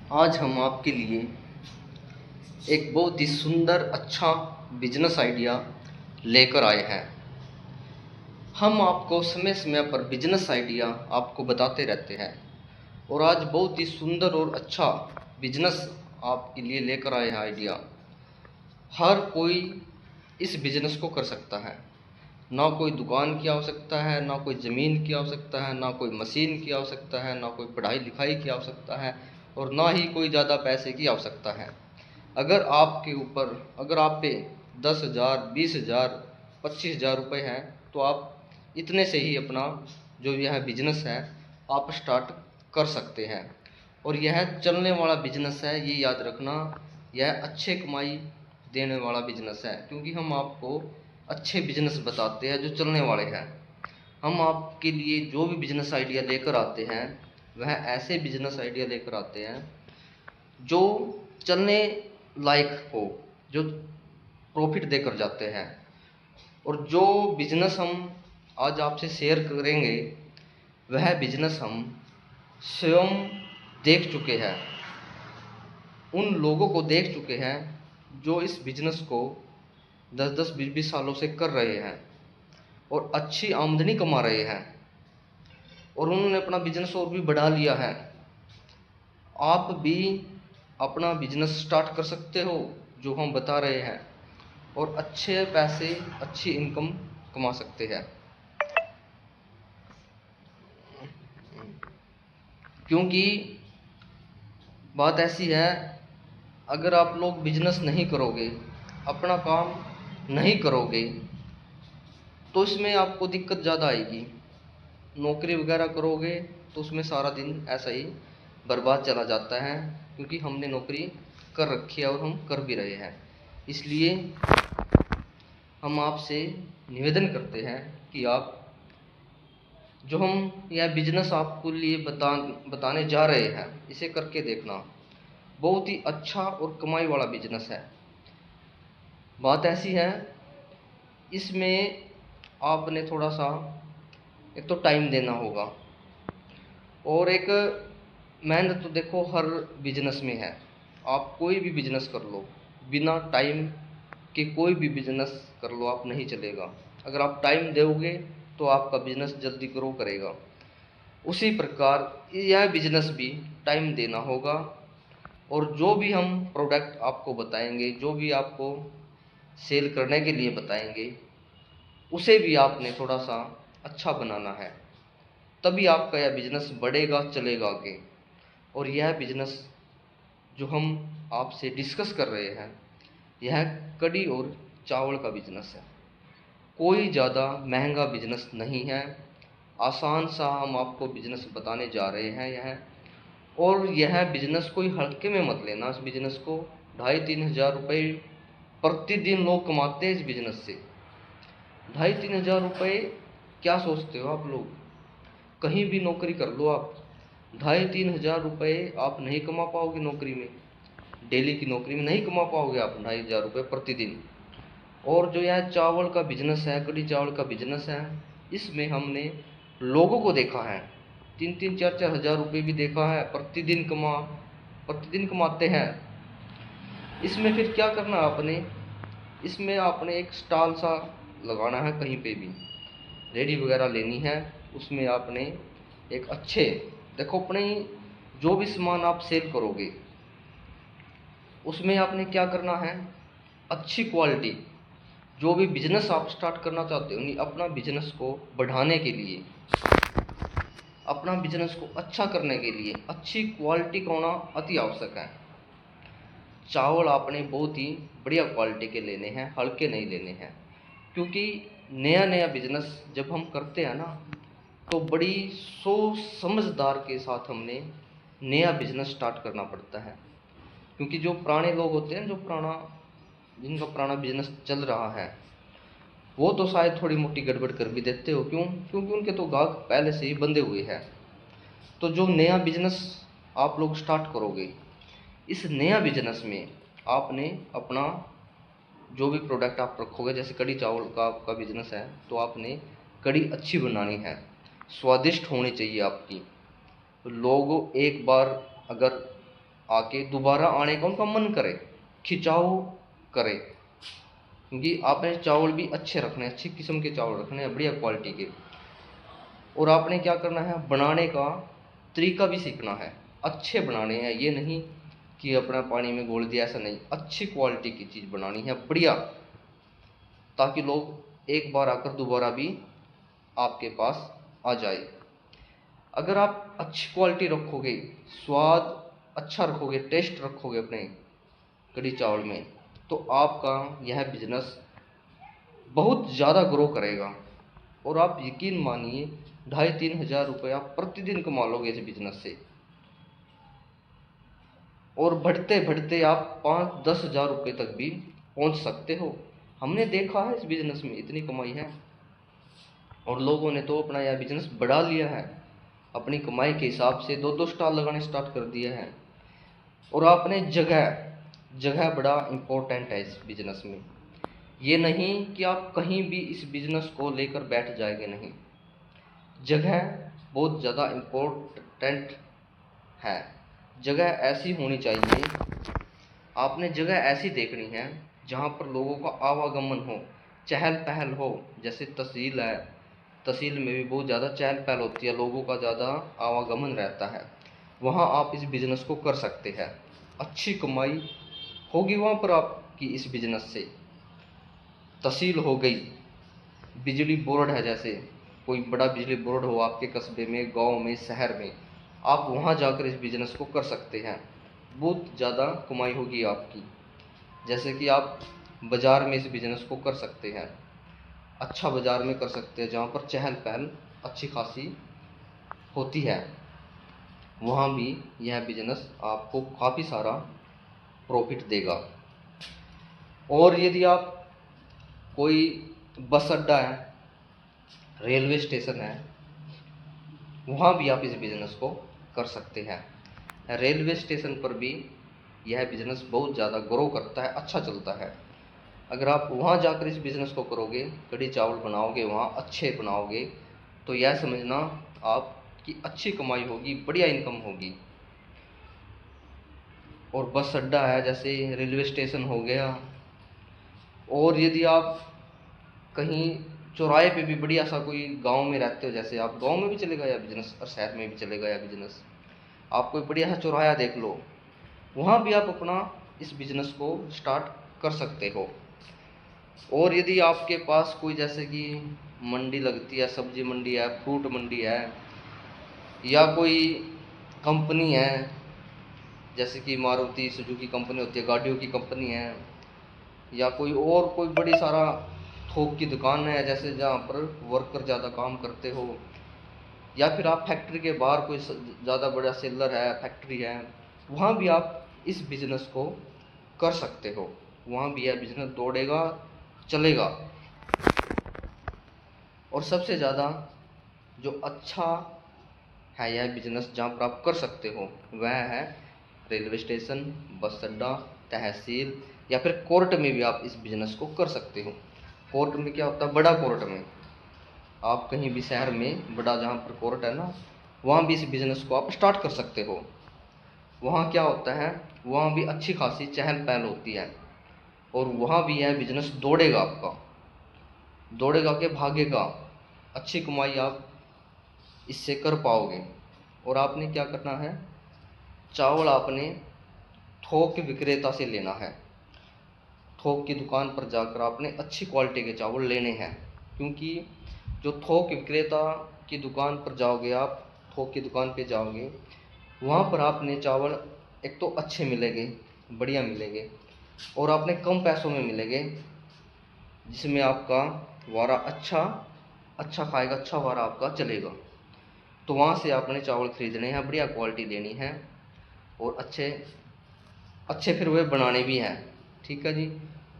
आज हम आपके लिए एक बहुत ही सुंदर अच्छा बिजनेस आइडिया लेकर आए हैं। हम आपको समय समय पर बिजनेस आइडिया आपको बताते रहते हैं और आज बहुत ही सुंदर और अच्छा बिजनेस आपके लिए लेकर आए हैं आइडिया। हर कोई इस बिजनेस को कर सकता है। ना कोई दुकान की आवश्यकता है, ना कोई ज़मीन की आवश्यकता है, ना कोई मशीन की आवश्यकता है, ना कोई पढ़ाई लिखाई की आवश्यकता है और ना ही कोई ज़्यादा पैसे की आवश्यकता है। अगर आप पे 10,000, 20,000, 25,000 रुपये हैं तो आप इतने से ही अपना जो यह बिजनेस है आप स्टार्ट कर सकते हैं। और यह चलने वाला बिजनेस है, ये याद रखना, यह अच्छे कमाई देने वाला बिजनेस है, क्योंकि हम आपको अच्छे बिजनेस बताते हैं जो चलने वाले हैं। हम आपके लिए जो भी बिजनेस आइडिया लेकर आते हैं वह ऐसे बिजनेस आइडिया लेकर आते हैं जो चलने लायक हो, जो प्रॉफिट देकर जाते हैं। और जो बिजनेस हम आज आपसे शेयर करेंगे वह बिजनेस हम स्वयं देख चुके हैं, उन लोगों को देख चुके हैं जो इस बिजनेस को 10-10, 20-20 सालों से कर रहे हैं और अच्छी आमदनी कमा रहे हैं और उन्होंने अपना बिजनेस और भी बढ़ा लिया है। आप भी अपना बिजनेस स्टार्ट कर सकते हो जो हम बता रहे हैं और अच्छे पैसे, अच्छी इनकम कमा सकते हैं। क्योंकि बात ऐसी है, अगर आप लोग बिजनेस नहीं करोगे, अपना काम नहीं करोगे तो इसमें आपको दिक्कत ज़्यादा आएगी। नौकरी वगैरह करोगे तो उसमें सारा दिन ऐसा ही बर्बाद चला जाता है, क्योंकि हमने नौकरी कर रखी है और हम कर भी रहे हैं। इसलिए हम आपसे निवेदन करते हैं कि आप जो हम यह बिजनेस आपको लिए बताने जा रहे हैं इसे करके देखना। बहुत ही अच्छा और कमाई वाला बिजनेस है। बात ऐसी है, इसमें आपने थोड़ा सा एक तो टाइम देना होगा और एक मेहनत तो देखो हर बिजनेस में है। आप कोई भी बिजनेस कर लो, बिना टाइम के कोई भी बिजनेस कर लो आप नहीं चलेगा। अगर आप टाइम दोगे तो आपका बिजनेस जल्दी ग्रो करेगा। उसी प्रकार यह बिजनेस भी टाइम देना होगा और जो भी हम प्रोडक्ट आपको बताएंगे, जो भी आपको सेल करने के लिए बताएंगे, उसे भी आपने थोड़ा सा अच्छा बनाना है, तभी आपका यह बिजनेस बढ़ेगा, चलेगा आगे। और यह बिजनेस जो हम आपसे डिस्कस कर रहे हैं यह कड़ी और चावल का बिजनेस है। कोई ज़्यादा महंगा बिजनेस नहीं है, आसान सा हम आपको बिजनेस बताने जा रहे हैं यह। और यह बिजनेस कोई हल्के में मत लेना। इस बिजनेस को 2,500-3,000 रुपये प्रतिदिन लोग कमाते हैं इस बिजनेस से। 2,500-3,000 रुपये क्या सोचते हो आप लोग? कहीं भी नौकरी कर लो आप, 2,500-3,000 रुपये आप नहीं कमा पाओगे नौकरी में। डेली की नौकरी में नहीं कमा पाओगे आप 2,500 रुपये प्रतिदिन। और जो यह चावल का बिजनेस है, कड़ी चावल का बिजनेस है, इसमें हमने लोगों को देखा है 3-3, 4-4 हज़ार रुपये भी देखा है, प्रतिदिन कमाते हैं। इसमें फिर क्या करना आपने, इसमें आपने एक स्टॉल सा लगाना है, कहीं पे भी रेडी वगैरह लेनी है। उसमें आपने एक अच्छे, देखो अपने जो भी सामान आप सेल करोगे उसमें आपने क्या करना है, अच्छी क्वालिटी। जो भी बिजनेस आप स्टार्ट करना चाहते हो, अपना बिजनेस को बढ़ाने के लिए, अपना बिजनेस को अच्छा करने के लिए अच्छी क्वालिटी का होना अति आवश्यक है। चावल आपने बहुत ही बढ़िया क्वालिटी के लेने हैं, हल्के नहीं लेने हैं। क्योंकि नया नया बिजनेस जब हम करते हैं ना तो बड़ी सोच समझदार के साथ हमने नया बिजनेस स्टार्ट करना पड़ता है। क्योंकि जो पुराने लोग होते हैं, जिनका पुराना बिजनेस चल रहा है, वो तो शायद थोड़ी मोटी गड़बड़ कर भी देते हो। क्यों? क्योंकि उनके तो गाहक पहले से ही बंधे हुए हैं। तो जो नया बिजनेस आप लोग स्टार्ट करोगे, इस नया बिजनेस में आपने अपना जो भी प्रोडक्ट आप रखोगे, जैसे कड़ी चावल का आपका बिजनेस है तो आपने कड़ी अच्छी बनानी है, स्वादिष्ट होनी चाहिए आपकी। तो लोग एक बार अगर आके दोबारा आने का उनका मन करे, खिंचाव करे। क्योंकि आपने चावल भी अच्छे रखने, अच्छी किस्म के चावल रखने हैं, बढ़िया क्वालिटी के। और आपने क्या करना है, बनाने का तरीका भी सीखना है, अच्छे बनाने हैं। ये नहीं कि अपना पानी में घोल दिया, ऐसा नहीं। अच्छी क्वालिटी की चीज़ बनानी है, बढ़िया, ताकि लोग एक बार आकर दोबारा भी आपके पास आ जाए। अगर आप अच्छी क्वालिटी रखोगे, स्वाद अच्छा रखोगे, टेस्ट रखोगे अपने कढ़ी चावल में, तो आपका यह बिजनेस बहुत ज़्यादा ग्रो करेगा। और आप यकीन मानिए 2,500-3 हज़ार रुपया प्रतिदिन कमा लोगे इस बिजनेस से। और बढ़ते बढ़ते आप 5-10 हज़ार रुपये तक भी पहुंच सकते हो। हमने देखा है इस बिजनेस में इतनी कमाई है, और लोगों ने तो अपना यह बिजनेस बढ़ा लिया है, अपनी कमाई के हिसाब से 2-2 स्टॉल लगाने स्टार्ट कर दिए हैं। और आपने जगह बड़ा इम्पोर्टेंट है इस बिजनेस में। ये नहीं कि आप कहीं भी इस बिजनेस को लेकर बैठ जाएंगे, नहीं। जगह बहुत ज़्यादा इम्पोर्टेंट है। जगह ऐसी होनी चाहिए, आपने जगह ऐसी देखनी है जहाँ पर लोगों का आवागमन हो, चहल पहल हो। जैसे तहसील है, तहसील में भी बहुत ज़्यादा चहल पहल होती है, लोगों का ज़्यादा आवागमन रहता है। वहाँ आप इस बिज़नेस को कर सकते हैं, अच्छी कमाई होगी वहाँ पर आपकी इस बिज़नेस से। तहसील हो गई, बिजली बोर्ड है, जैसे कोई बड़ा बिजली बोर्ड हो आपके कस्बे में, गांव में, शहर में, आप वहां जाकर इस बिज़नेस को कर सकते हैं, बहुत ज़्यादा कमाई होगी आपकी। जैसे कि आप बाज़ार में इस बिज़नेस को कर सकते हैं, अच्छा बाज़ार में कर सकते हैं जहाँ पर चहल पहल अच्छी खासी होती है, वहाँ भी यह बिज़नेस आपको काफ़ी सारा प्रॉफिट देगा। और यदि आप कोई बस अड्डा है, रेलवे स्टेशन है, वहाँ भी आप इस बिज़नेस को कर सकते हैं। रेलवे स्टेशन पर भी यह बिज़नेस बहुत ज़्यादा ग्रो करता है, अच्छा चलता है। अगर आप वहाँ जाकर इस बिज़नेस को करोगे, कढ़ी चावल बनाओगे, वहाँ अच्छे बनाओगे, तो यह समझना आपकी अच्छी कमाई होगी, बढ़िया इनकम होगी। और बस अड्डा है, जैसे रेलवे स्टेशन हो गया। और यदि आप कहीं चौराहे पे भी बढ़िया सा कोई गांव में रहते हो, जैसे आप गांव में भी चलेगा या बिजनेस, और शहर में भी चलेगा या बिजनेस, आप कोई बढ़िया सा चौराहा देख लो, वहाँ भी आप अपना इस बिजनेस को स्टार्ट कर सकते हो। और यदि आपके पास कोई जैसे कि मंडी लगती है, सब्जी मंडी है, फ्रूट मंडी है, या कोई कंपनी है, जैसे कि मारुति सुजुकी कंपनी होती है, गाड़ियों की कंपनी है, या कोई और कोई बड़ी सारा थोक की दुकान है, जैसे जहाँ पर वर्कर ज़्यादा काम करते हो, या फिर आप फैक्ट्री के बाहर कोई ज़्यादा बड़ा सेलर है, फैक्ट्री है, वहाँ भी आप इस बिज़नेस को कर सकते हो। वहाँ भी यह बिज़नेस दौड़ेगा, चलेगा। और सबसे ज़्यादा जो अच्छा है यह बिज़नेस जहाँ पर आप कर सकते हो, वह है रेलवे स्टेशन, बस अड्डा, तहसील, या फिर कोर्ट में भी आप इस बिज़नेस को कर सकते हो। कोर्ट में क्या होता है, बड़ा कोर्ट में आप कहीं भी शहर में बड़ा जहाँ पर कोर्ट है ना, वहाँ भी इस बिज़नेस को आप स्टार्ट कर सकते हो। वहाँ क्या होता है, वहाँ भी अच्छी खासी चहल पहल होती है, और वहाँ भी यह बिज़नेस दौड़ेगा, आपका दौड़ेगा के भागेगा, अच्छी कमाई आप इससे कर पाओगे। और आपने क्या करना है, चावल आपने थोक विक्रेता से लेना है, थोक की दुकान पर जाकर आपने अच्छी क्वालिटी के चावल लेने हैं। क्योंकि जो थोक विक्रेता की दुकान पर जाओगे आप, थोक की दुकान पे जाओगे, वहाँ पर आपने चावल एक तो अच्छे मिलेंगे, बढ़िया मिलेंगे, और आपने कम पैसों में मिलेंगे, जिसमें आपका वारा अच्छा खाएगा, अच्छा वारा आपका चलेगा। तो वहाँ से आपने चावल खरीदने हैं, बढ़िया क्वालिटी लेनी है, और अच्छे अच्छे फिर वे बनाने भी हैं, ठीक है जी।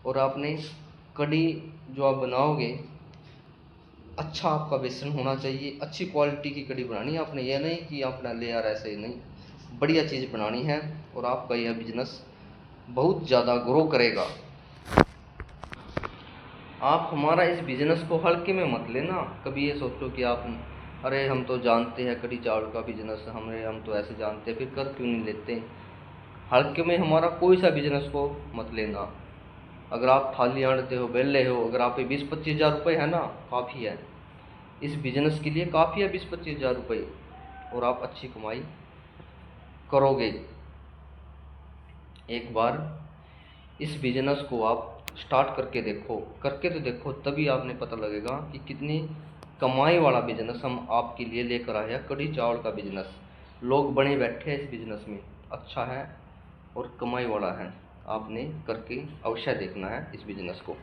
और आपने कढ़ी जो आप बनाओगे, अच्छा आपका बेसन होना चाहिए, अच्छी क्वालिटी की कढ़ी बनानी है आपने। यह नहीं कि आपने ले यार ऐसे ही नहीं, बढ़िया चीज़ बनानी है, और आपका यह बिजनेस बहुत ज़्यादा ग्रो करेगा। आप हमारा इस बिज़नेस को हल्के में मत लेना। कभी ये सोचो कि आप, अरे हम तो जानते हैं कढ़ी चावल का बिज़नेस, हम तो ऐसे जानते हैं, फिर कर क्यों नहीं लेते। हल्के में हमारा कोई सा बिजनेस को मत लेना। अगर आप थाली आड़ते हो, बेले हो, अगर आप पे 20-25 हज़ार रुपये है ना, काफ़ी है इस बिज़नेस के लिए, काफ़ी है 20-25 हज़ार रुपये, और आप अच्छी कमाई करोगे। एक बार इस बिज़नेस को आप स्टार्ट करके देखो, करके तो देखो, तभी आपने पता लगेगा कि कितनी कमाई वाला बिज़नेस हम आपके लिए लेकर आए हैं। कढ़ी चावल का बिज़नेस, लोग बने बैठे हैं इस बिज़नेस में, अच्छा है और कमाई वाला है। आपने करके अवश्य देखना है इस बिज़नेस को।